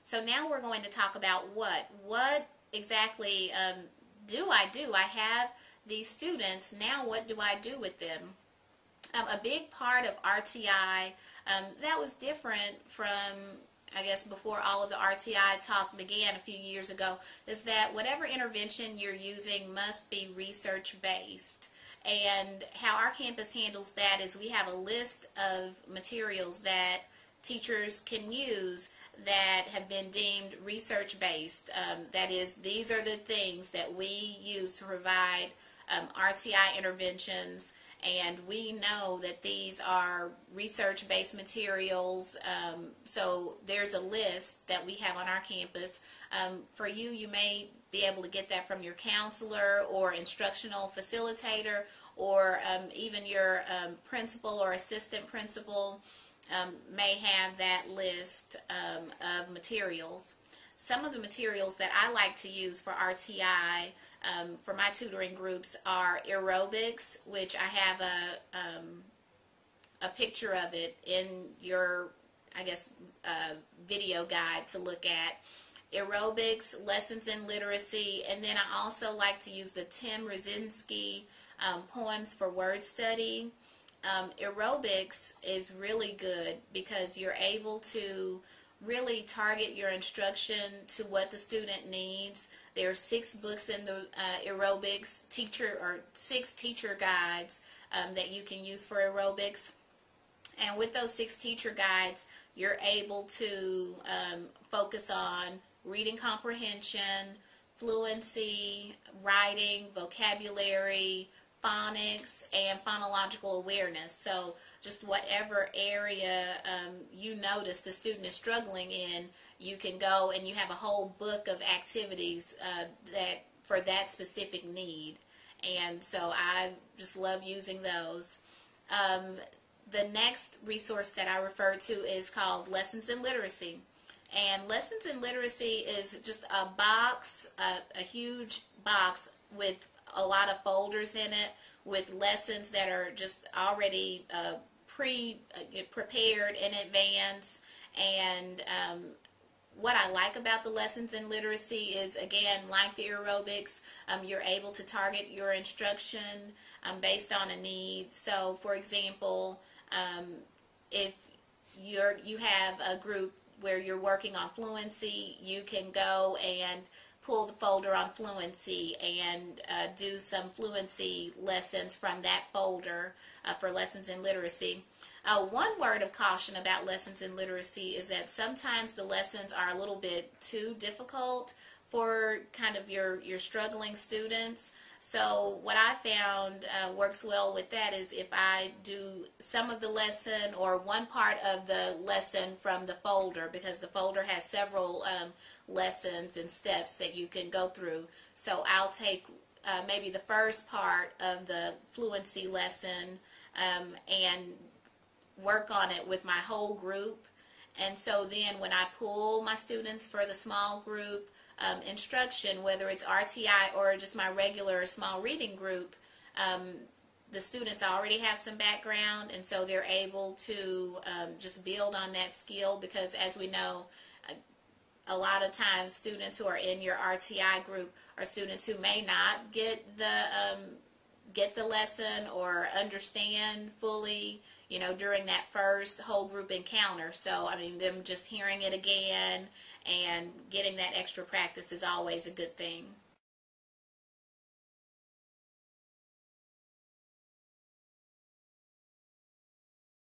So now we're going to talk about what exactly do I do? I have these students, now what do I do with them? A big part of RTI that was different from, I guess, before all of the RTI talk began a few years ago, is that whatever intervention you're using must be research-based. And how our campus handles that is we have a list of materials that teachers can use that have been deemed research-based. That is, these are the things that we use to provide RTI interventions, and we know that these are research-based materials. So there's a list that we have on our campus. For you, you may be able to get that from your counselor or instructional facilitator, or even your principal or assistant principal may have that list of materials. Some of the materials that I like to use for RTI for my tutoring groups are aerobics, which I have a picture of it in your, I guess, video guide to look at. Aerobics, lessons in literacy, and then I also like to use the Tim Rosinski poems for word study. Aerobics is really good because you're able to really target your instruction to what the student needs. There are 6 books in the aerobics teacher, or 6 teacher guides that you can use for aerobics. And with those 6 teacher guides, you're able to focus on reading comprehension, fluency, writing, vocabulary, phonics, and phonological awareness. So just whatever area you notice the student is struggling in, you can go and you have a whole book of activities that for that specific need. And so I just love using those. The next resource that I refer to is called Lessons in Literacy. And Lessons in Literacy is just a box, a huge box with a lot of folders in it with lessons that are just already prepared in advance. And what I like about the Lessons in Literacy is, again, like the aerobics, you're able to target your instruction based on a need. So, for example, if you have a group where you're working on fluency, you can go and pull the folder on fluency and do some fluency lessons from that folder for Lessons in Literacy. One word of caution about Lessons in Literacy is that sometimes the lessons are a little bit too difficult for kind of your struggling students. So what I found works well with that is if I do some of the lesson or one part of the lesson from the folder, because the folder has several lessons and steps that you can go through. So I'll take maybe the first part of the fluency lesson and work on it with my whole group. And so then when I pull my students for the small group instruction, whether it's RTI or just my regular small reading group, the students already have some background, and so they're able to just build on that skill, because as we know, a lot of times students who are in your RTI group are students who may not get the lesson or understand fully, you know, during that first whole group encounter. So, I mean, them just hearing it again and getting that extra practice is always a good thing.